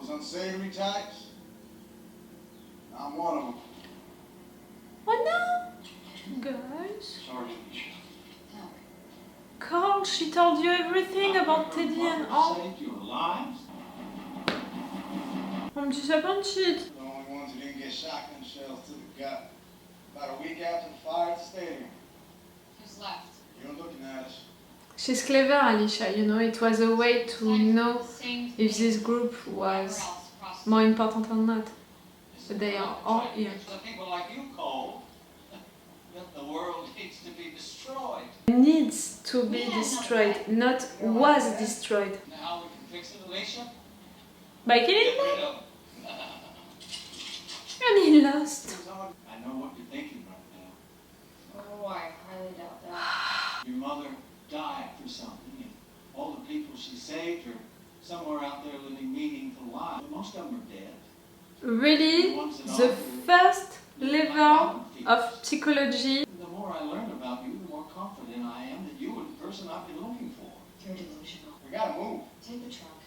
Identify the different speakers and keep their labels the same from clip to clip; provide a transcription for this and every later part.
Speaker 1: Those unsavory types, I'm one of them.
Speaker 2: Oh no! Guys.
Speaker 1: Sorry, Alicia.
Speaker 2: Carl, she told you everything about Teddy and all.
Speaker 1: Saved your lives?
Speaker 2: I'm disappointed.
Speaker 1: The only ones who didn't get shotgun shells to the gut. About a week after the fire at the stadium.
Speaker 3: Who's left?
Speaker 1: You're looking at us.
Speaker 2: She's clever, Alicia, you know, it was a way to know if this group was more important or not. But they are all here.
Speaker 4: The people like you, Cole, that the world needs to be destroyed.
Speaker 2: Needs to be destroyed, not was destroyed.
Speaker 4: Now how we can fix it, Alicia?
Speaker 2: By
Speaker 4: Get
Speaker 2: killing
Speaker 4: rid
Speaker 2: them?
Speaker 4: of them.
Speaker 2: And he lost.
Speaker 4: I know what you're thinking right now.
Speaker 3: Oh, I highly doubt that.
Speaker 4: Your mother died for something, and all the people she saved are somewhere out there living meaningful lives. But most of them are dead.
Speaker 2: Really? The first level of psychology.
Speaker 4: The more I learn about you, the more confident I am that you are the person I've been looking for.
Speaker 3: You're delusional.
Speaker 1: We gotta move.
Speaker 3: Take the truck.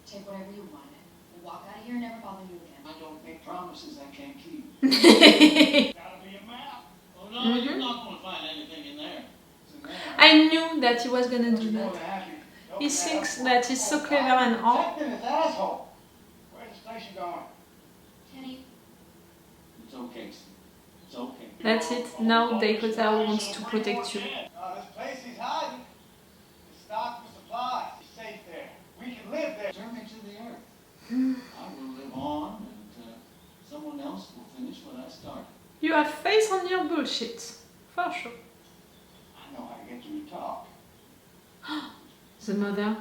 Speaker 3: Take whatever you wanted. We'll walk out of here and never bother you again.
Speaker 4: I don't make promises I can't keep.
Speaker 1: Gotta be a map.
Speaker 4: Oh no, you're not going to find anything in there.
Speaker 1: It's in there.
Speaker 2: I knew that he was gonna do
Speaker 1: More
Speaker 2: that.
Speaker 1: than happy.
Speaker 2: He thinks that he's so clever and all.
Speaker 1: Protecting this asshole. Where's the station going?
Speaker 3: Kenny,
Speaker 4: It's okay, Steve. It's okay.
Speaker 2: That's it, now Dakota wants to protect you.
Speaker 1: This place he's hiding is stocked with supplies. He's safe there. We can live there.
Speaker 4: Turn me to the earth. I will live on, and someone else will finish what I started.
Speaker 2: You have faith on your bullshit, for sure.
Speaker 1: I know how to get you to talk.
Speaker 2: The mother.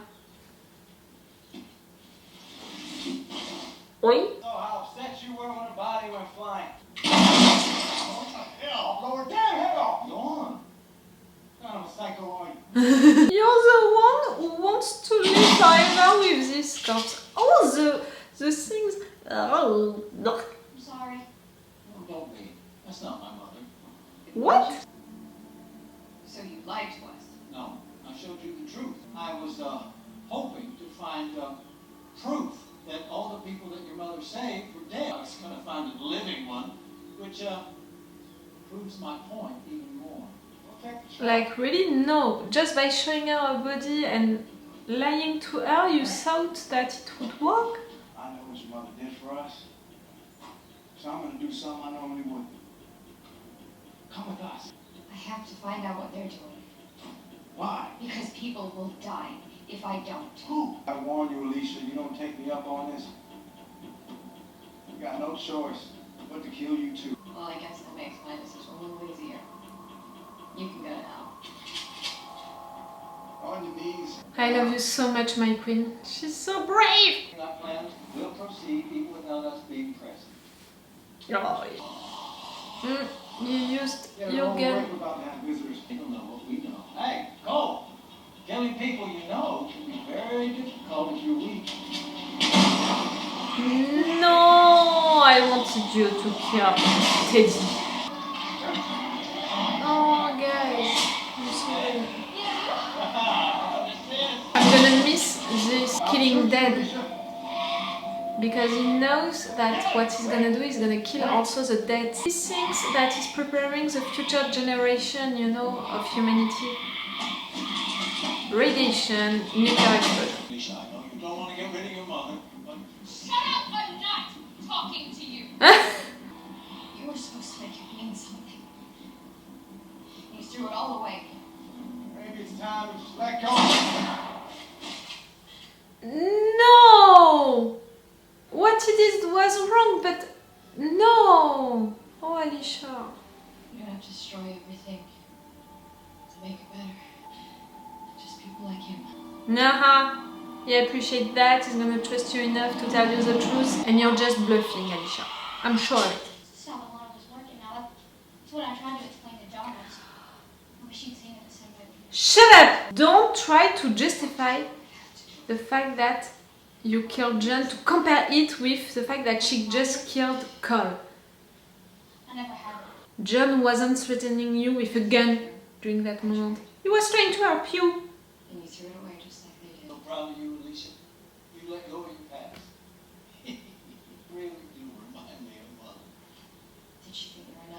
Speaker 2: Oi?
Speaker 1: So how upset you were when the body went flying. What the hell? I'll blow her damn head off.
Speaker 4: Go on.
Speaker 1: What kind of a psycho are you?
Speaker 2: You're the one who wants to live forever with this corpse. Oh, the things. Oh, no.
Speaker 3: I'm sorry.
Speaker 4: No, don't be. That's not my mother.
Speaker 2: What?
Speaker 3: So you lied to us.
Speaker 4: No, I showed you the truth. I was hoping to find proof that all the people that your mother saved were dead. I was going to find a living one, which proves my point even more.
Speaker 1: Okay.
Speaker 2: Like, really? No. Just by showing her a body and lying to her, you thought that it would work?
Speaker 1: I know what your mother did for us. So I'm gonna do something I normally wouldn't. Come with us.
Speaker 3: I have to find out what they're doing.
Speaker 1: Why?
Speaker 3: Because people will die if I don't.
Speaker 1: Who? I warn you, Alicia, you don't take me up on this. We got no choice but to kill you too.
Speaker 3: Well, I guess that makes my decision a little easier. You can go now.
Speaker 1: On your knees.
Speaker 2: I love you so much, my queen. She's so brave!
Speaker 4: Our plans will proceed even without us being present.
Speaker 2: Oh, you used
Speaker 1: Yeah,
Speaker 2: your
Speaker 1: don't
Speaker 2: gun.
Speaker 1: worry about that visitors.
Speaker 4: They don't know what we know. Hey, Cole! Killing people you know can be very difficult if you're weak.
Speaker 2: No, I wanted you to kill Teddy. Oh, guys, I'm sorry. I'm gonna miss this killing dead. Because he knows that what he's gonna do is gonna kill also the dead. He thinks that he's preparing the future generation, you know, of humanity. Radiation, nuclear explosion.
Speaker 4: Alicia, I know you don't want to get rid of your mother, but
Speaker 3: Shut up! I'm not talking to you. You were supposed to make it mean something. You threw it all away.
Speaker 1: Maybe it's time to just let go.
Speaker 2: No! What he did was wrong, but no! Oh, Alicia.
Speaker 3: You don't have to destroy everything to make it better. Just people like him.
Speaker 2: Nah, he appreciates that, he's gonna trust you enough to tell you the truth, and you're just bluffing, Alicia. I'm sure of it.
Speaker 5: That's not the one I was working on. That's what I tried to explain to Donna. I wish she'd seen it the same way.
Speaker 2: Shut up! Don't try to justify the fact that you killed John, to compare it with the fact that she just killed Cole.
Speaker 5: I never had it.
Speaker 2: John wasn't threatening you with a gun during that moment. He was trying to help you.
Speaker 3: And you threw it away just like they
Speaker 4: I'm
Speaker 3: did.
Speaker 4: so proud of you, Alicia. You let go of your past.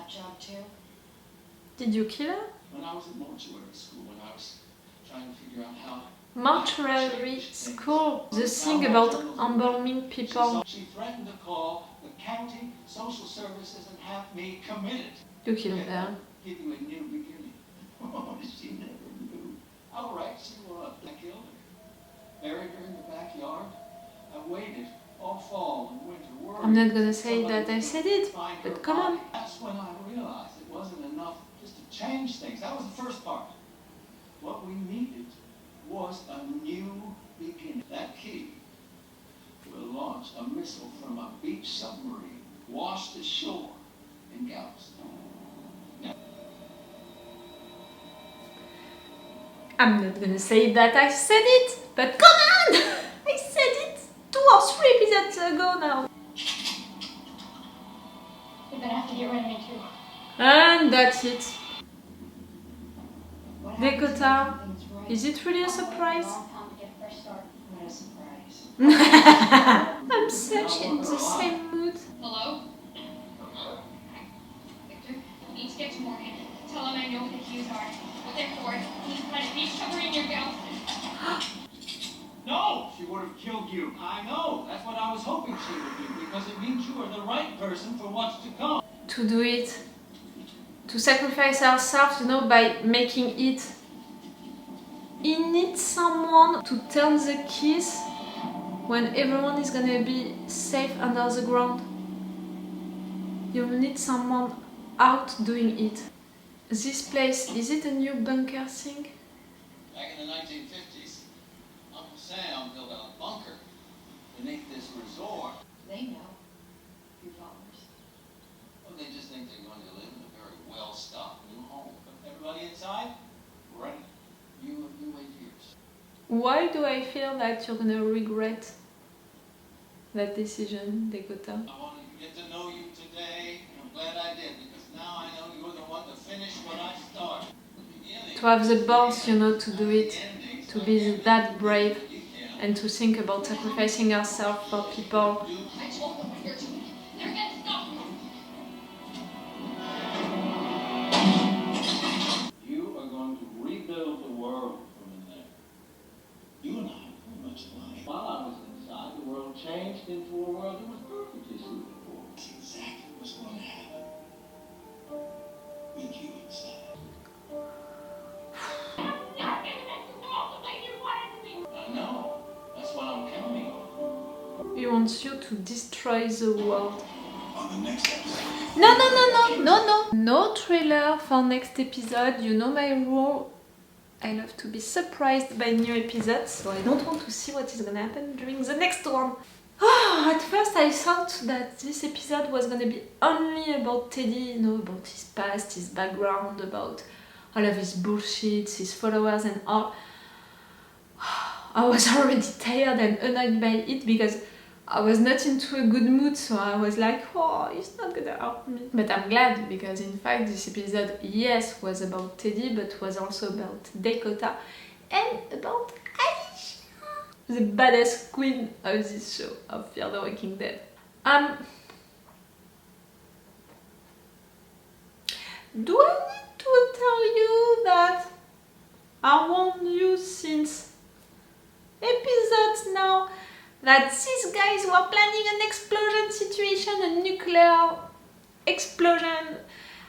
Speaker 3: that job too.
Speaker 2: Did you kill her?
Speaker 4: When I was in mortuary school, when I was trying to figure out how
Speaker 2: Mortuary school. The thing about embalming people.
Speaker 4: she threatened to call the county social services and have me committed.
Speaker 2: You killed her.
Speaker 4: Give you a new beginning. Oh, she never knew. How right she was. I killed her. Buried her in the backyard. I waited all fall and winter. Worried
Speaker 2: I'm not gonna say that I said it,
Speaker 4: find
Speaker 2: but
Speaker 4: her
Speaker 2: come on.
Speaker 4: body. That's when I realized it wasn't enough just to change things. That was the first part. What we needed was a new beginning. That key will launch a missile from a beach submarine washed ashore in Galveston.
Speaker 2: I'm not gonna say that I said it, but come on! I said it 2 or 3 episodes ago now.
Speaker 5: You're gonna have to get rid of me too.
Speaker 2: And that's it.
Speaker 5: What happens when
Speaker 2: Dakota,
Speaker 5: everything's right?
Speaker 2: is it really a
Speaker 5: I'll wait
Speaker 2: surprise?
Speaker 5: long time to get a fresh start.
Speaker 3: What a surprise.
Speaker 2: I'm such in the same mood.
Speaker 3: Hello? Victor, you need to get to Morgan. Tell him I know who the Hughes are, what they're for. He's trying to beach submarine near Galveston.
Speaker 4: No, she would have killed you. I know. That's what I was hoping she would do, because it means you are the right person for what's to come.
Speaker 2: To do it, to sacrifice ourselves, you know, by making it. He needs someone to turn the keys when everyone is gonna be safe under the ground. You need someone out doing it. This place, is it a new bunker thing?
Speaker 4: Back in the 1950s, Uncle Sam built a bunker beneath this resort.
Speaker 3: They know. Your followers.
Speaker 4: Well, they just think they're going to live in a very well-stocked new home. But everybody inside, ready. You wait years.
Speaker 2: Why do I feel that you're gonna regret that decision, Dakota?
Speaker 4: I wanted to get to know you today, and I'm glad I did, because now I know you're the one to finish what I started. The beginning,
Speaker 2: To have the balls, you know, to do it,
Speaker 4: the ending,
Speaker 2: to
Speaker 4: so
Speaker 2: be
Speaker 4: everything
Speaker 2: that brave,
Speaker 4: you can
Speaker 2: and to think about sacrificing ourselves for people.
Speaker 4: do.
Speaker 3: I told them what you're doing. They're gonna stop you.
Speaker 4: You are going to rebuild the world from in there. You and I are very much alike. While I was inside, the world changed into a world that was perfectly suitable. That's exactly what's going to happen with you inside. I know. That's what I'm counting on.
Speaker 2: He wants you to destroy the world.
Speaker 1: On the next episode.
Speaker 2: No trailer for next episode. You know my rule. I love to be surprised by new episodes, so I don't want to see what is gonna happen during the next one. At first I thought that this episode was gonna be only about Teddy, you know, about his past, his background, about all of his bullshit, his followers and all. I was already tired and annoyed by it because I was not into a good mood, so I was like, oh, he's not gonna help me. But I'm glad, because in fact this episode, yes, was about Teddy, but was also about Dakota and about Aisha, the badass queen of this show, of Fear the Walking Dead. Do I need to tell you that I warned you since episodes now that these guys were planning an explosion situation, a nuclear explosion?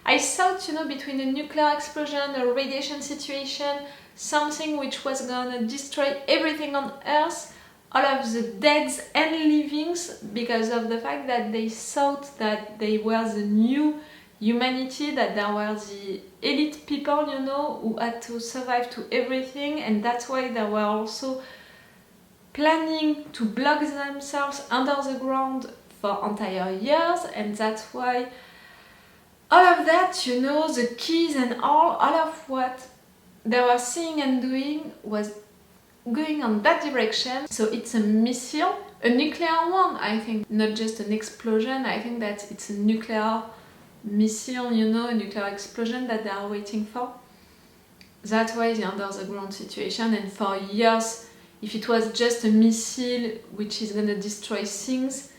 Speaker 2: I thought, you know, between a nuclear explosion, a radiation situation, something which was gonna destroy everything on Earth, all of the deads and livings, because of the fact that they thought that they were the new humanity, that there were the elite people, you know, who had to survive to everything, and that's why they were also planning to block themselves under the ground for entire years, and that's why all of that, you know, the keys and all of what they were seeing and doing was going on that direction. So it's a missile, a nuclear one, I think, not just an explosion. I think that it's a nuclear missile, you know, a nuclear explosion that they are waiting for. That's why the under the ground situation, and for years, if it was just a missile which is gonna destroy things,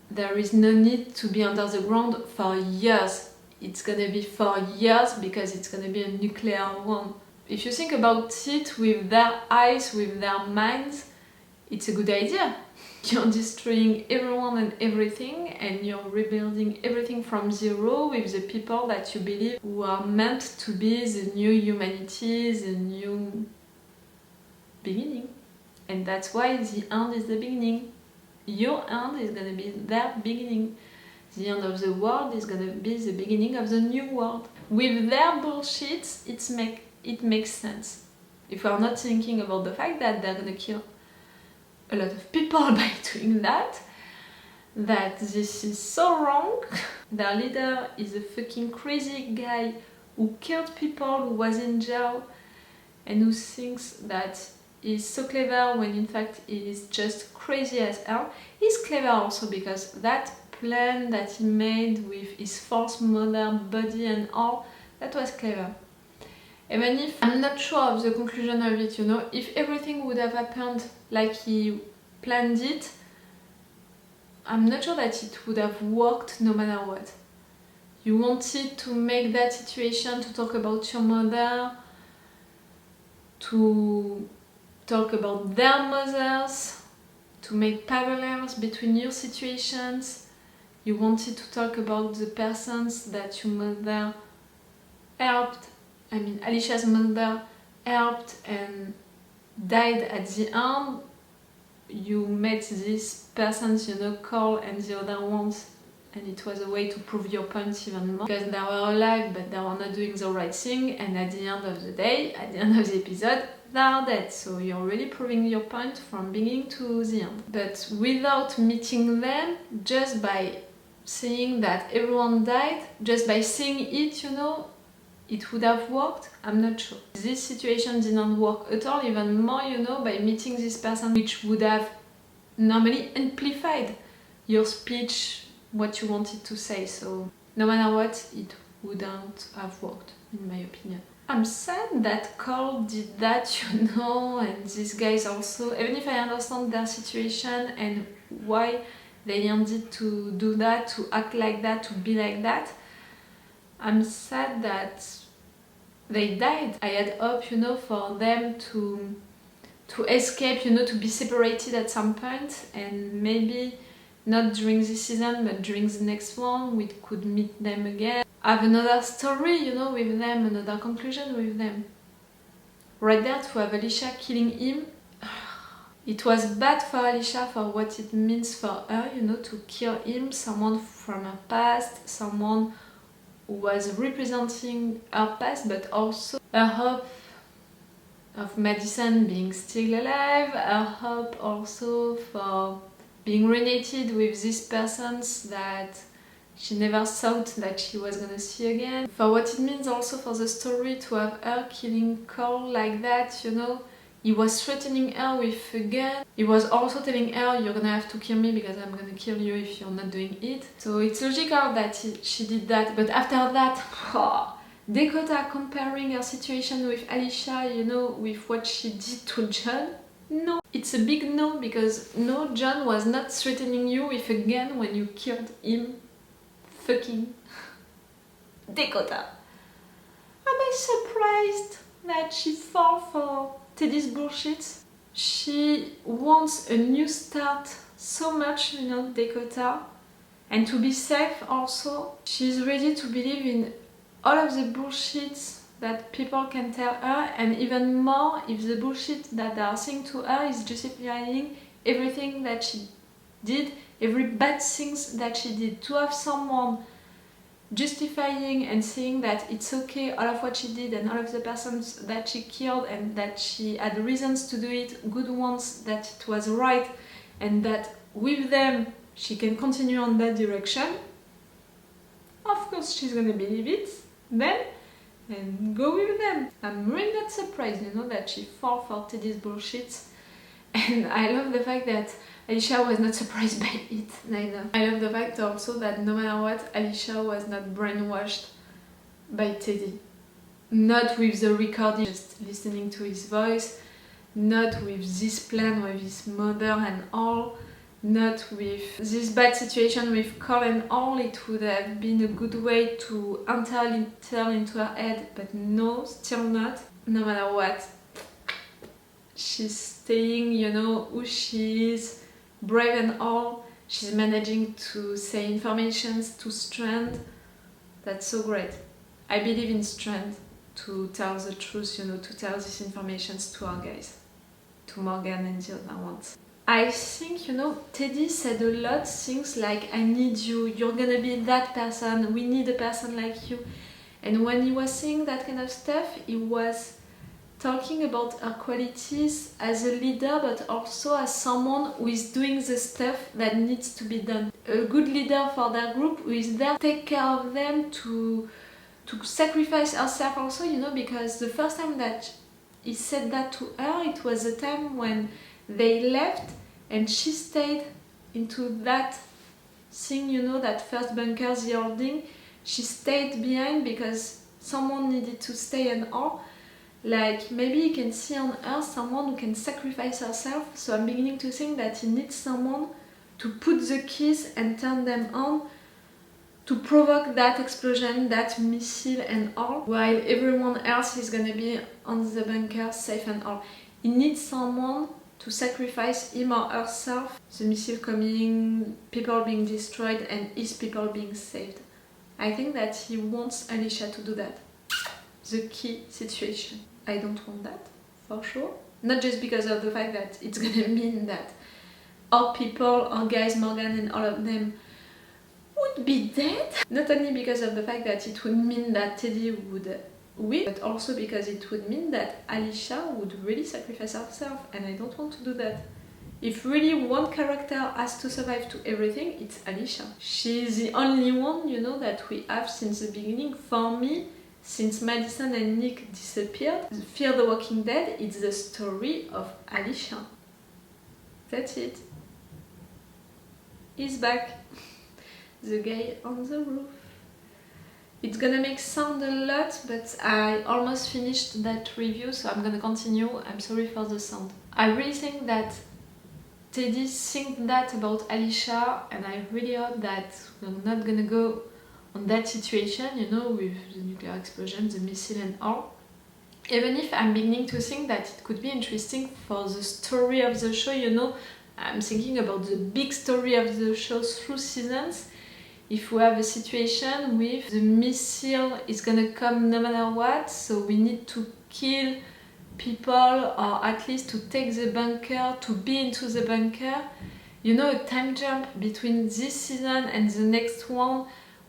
Speaker 2: there is no need to be under the ground for years. it's gonna be for years because it's gonna be a nuclear one. If you think about it with their eyes, with their minds, it's a good idea. You're destroying everyone and everything, and you're rebuilding everything from zero with the people that you believe who are meant to be the new humanity, the new beginning. And that's why the end is the beginning. Your end is gonna be their beginning. The end of the world is gonna be the beginning of the new world. With their bullshit, it makes sense. If we are not thinking about the fact that they're gonna kill a lot of people by doing that this is so wrong. Their leader is a fucking crazy guy who killed people, who was in jail, and who thinks that he's so clever when in fact he is just crazy as hell. He's clever also because that plan that he made with his false mother body and all, that was clever. Even if I'm not sure of the conclusion of it, you know, if everything would have happened like he planned it, I'm not sure that it would have worked no matter what. You wanted to make that situation, to talk about your mother, to talk about their mothers, to make parallels between your situations. You wanted to talk about the persons that your mother helped, Alicia's mother helped and died at the end. You met these persons, you know, Cole and the other ones, and it was a way to prove your point even more. Because they were alive, but they were not doing the right thing, and at the end of the day, at the end of the episode, they are dead. So you're really proving your point from beginning to the end. But without meeting them, just by seeing that everyone died, just by seeing it, you know, it would have worked? I'm not sure. This situation didn't work at all, even more, you know, by meeting this person, which would have normally amplified your speech, what you wanted to say. So no matter what, it wouldn't have worked, in my opinion. I'm sad that Cole did that, you know, and these guys also, even if I understand their situation and why they ended to do that, to act like that, to be like that, I'm sad that they died. I had hope, you know, for them to escape, you know, to be separated at some point, and maybe not during this season, but during the next one, we could meet them again, have another story, you know, with them, another conclusion with them. Right there, to have Alicia killing him, it was bad for Alicia for what it means for her, you know, to kill him, someone from her past, someone who was representing her past, but also her hope of Madison being still alive, her hope also for being reunited with these persons that she never thought that she was gonna see again. For what it means also for the story to have her killing Cole like that, you know. He was threatening her with a gun. He was also telling her, you're gonna have to kill me because I'm gonna kill you if you're not doing it. So it's logical that she did that. But after that, Dakota comparing her situation with Alicia, you know, with what she did to John. No, it's a big no, because no, John was not threatening you with a gun when you killed him. Fucking Dakota. Am I surprised that she fell for Teddy's bullshit? She wants a new start so much, you know, Dakota, and to be safe also. She's ready to believe in all of the bullshit that people can tell her, and even more if the bullshit that they are saying to her is justifying everything that she did, every bad things that she did. To have someone justifying and saying that it's okay, all of what she did and all of the persons that she killed, and that she had reasons to do it, good ones, that it was right, and that with them she can continue on that direction, of course she's gonna believe it then and go with them. I'm really not surprised, you know, that she fell for Teddy's bullshit, and I love the fact that Alicia was not surprised by it neither. I love the fact also that no matter what, Alicia was not brainwashed by Teddy. Not with the recording, just listening to his voice, not with this plan with his mother and all. not with this bad situation with Cole and all. It would have been a good way to enter into her head, but no, still not. No matter what, she's staying, you know, who she is, brave and all. She's managing to say informations to Strand. That's so great. I believe in Strand to tell the truth, you know, to tell these informations to our guys, to Morgan and the other ones. I think, you know, Teddy said a lot things like, I need you, you're gonna be that person, we need a person like you. And when he was saying that kind of stuff, he was talking about her qualities as a leader, but also as someone who is doing the stuff that needs to be done. A good leader for their group who is there to take care of them, to sacrifice herself also, you know, because the first time that he said that to her, it was the time when they left and she stayed into that thing, you know, that first bunker, the holding. She stayed behind because someone needed to stay and all. Like, maybe you can see on her someone who can sacrifice herself, so I'm beginning to think that he needs someone to put the keys and turn them on, to provoke that explosion, that missile and all, while everyone else is gonna be on the bunker safe and all. He needs someone to sacrifice him or herself, the missile coming, people being destroyed and his people being saved. I think that he wants Alicia to do that. The key situation. I don't want that, for sure. Not just because of the fact that it's gonna mean that our people, our guys, Morgan and all of them would be dead. Not only because of the fact that it would mean that Teddy would win, but also because it would mean that Alicia would really sacrifice herself, and I don't want to do that. If really one character has to survive to everything, it's Alicia. She's the only one, you know, that we have since the beginning. For me, since Madison and Nick disappeared, Fear the Walking Dead, it's the story of Alicia. That's it. He's back. The guy on the roof. It's gonna make sound a lot, but I almost finished that review, so I'm gonna continue. I'm sorry for the sound. I really think that Teddy thinks that about Alicia, and I really hope that we're not gonna go on that situation, you know, with the nuclear explosion, the missile and all. Even if I'm beginning to think that it could be interesting for the story of the show, you know, I'm thinking about the big story of the show through seasons. If we have a situation with the missile is gonna come no matter what, so we need to kill people or at least to take the bunker, to be into the bunker. You know, a time jump between this season and the next one,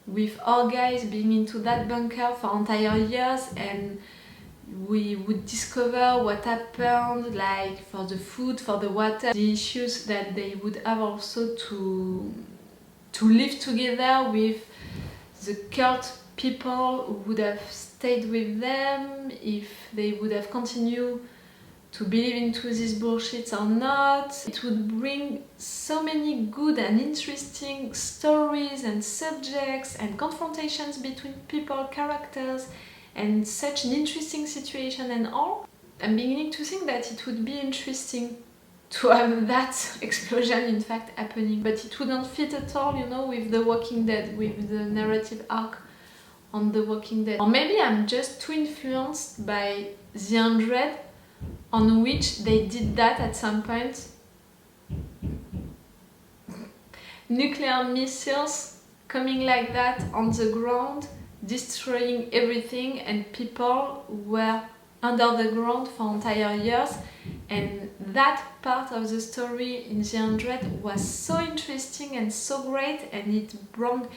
Speaker 2: with our guys being into that bunker for entire years, and we would discover what happened, like for the food, for the water, the issues that they would have also to live together with the cult people who would have stayed with them, if they would have continued to believe into this bullshit or not. It would bring so many good and interesting stories and subjects and confrontations between people, characters, and such an interesting situation and all. I'm beginning to think that it would be interesting to have that explosion in fact happening, but it wouldn't fit at all, you know, with The Walking Dead, with the narrative arc on The Walking Dead. Or maybe I'm just too influenced by The 100, on which they did that at some point. Nuclear missiles coming like that on the ground, destroying everything, and people were under the ground for entire years. And that part of the story in The 100 was so interesting and so great, and it brought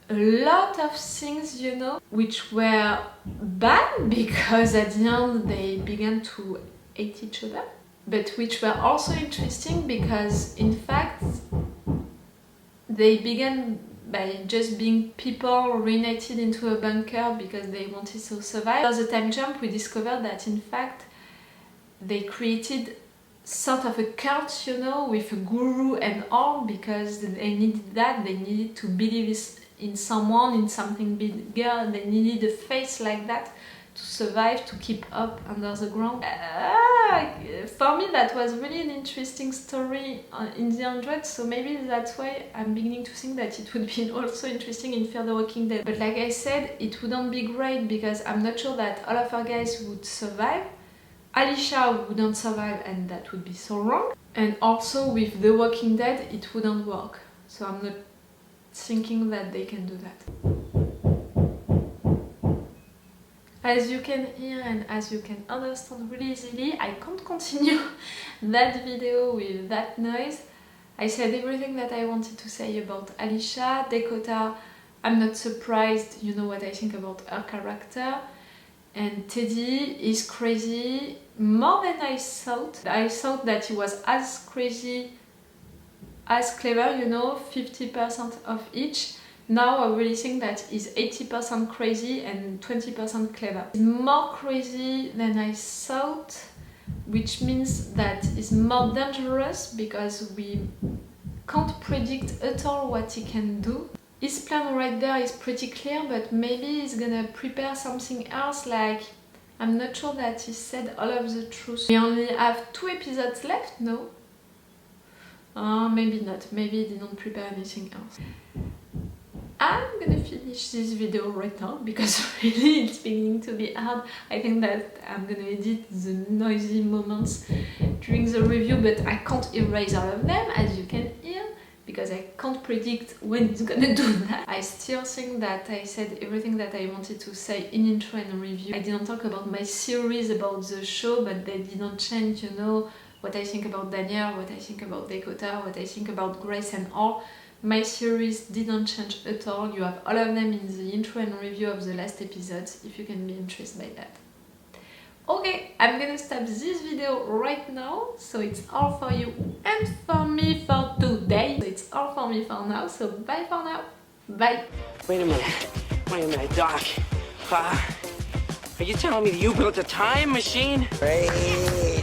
Speaker 2: a lot of things, you know, which were bad because at the end they began to hate each other, but which were also interesting because in fact they began by just being people reunited into a bunker because they wanted to survive. After the time jump, we discovered that in fact they created sort of a cult, you know, with a guru and all, because they needed that, they needed to believe in someone, in something bigger, they needed a face like that survive, to keep up under the ground. For me that was really an interesting story in the 100, so maybe that's why I'm beginning to think that it would be also interesting in Fear the Walking Dead. But like I said, it wouldn't be great because I'm not sure that all of our guys would survive. Alicia wouldn't survive and that would be so wrong. And also with The Walking Dead it wouldn't work. So I'm not thinking that they can do that. As you can hear and as you can understand really easily, I can't continue that video with that noise. I said everything that I wanted to say about Alicia. Dakota, I'm not surprised, you know what I think about her character. And Teddy is crazy, more than I thought. I thought that he was as crazy, as clever, you know, 50% of each. Now I really think that he's 80% crazy and 20% clever. He's more crazy than I thought, which means that he's more dangerous because we can't predict at all what he can do. His plan right there is pretty clear, but maybe he's gonna prepare something else, like I'm not sure that he said all of the truth. We only have 2 episodes left, no? Maybe not, maybe he didn't prepare anything else. I'm gonna finish this video right now because really it's beginning to be hard. I think that I'm gonna edit the noisy moments during the review, but I can't erase all of them, as you can hear, because I can't predict when it's gonna do that. I still think that I said everything that I wanted to say in intro and review. I didn't talk about my theories about the show, but they didn't change, you know, what I think about Daniel, what I think about Dakota, what I think about Grace and all. My theories didn't change at all. You have all of them in the intro and review of the last episodes, if you can be interested by that. Okay, I'm gonna stop this video right now, so it's all for you and for me for today. So it's all for me for now, so bye for now. Bye.
Speaker 6: Wait a minute, Doc. Are you telling me that you built a time machine?
Speaker 7: Hey.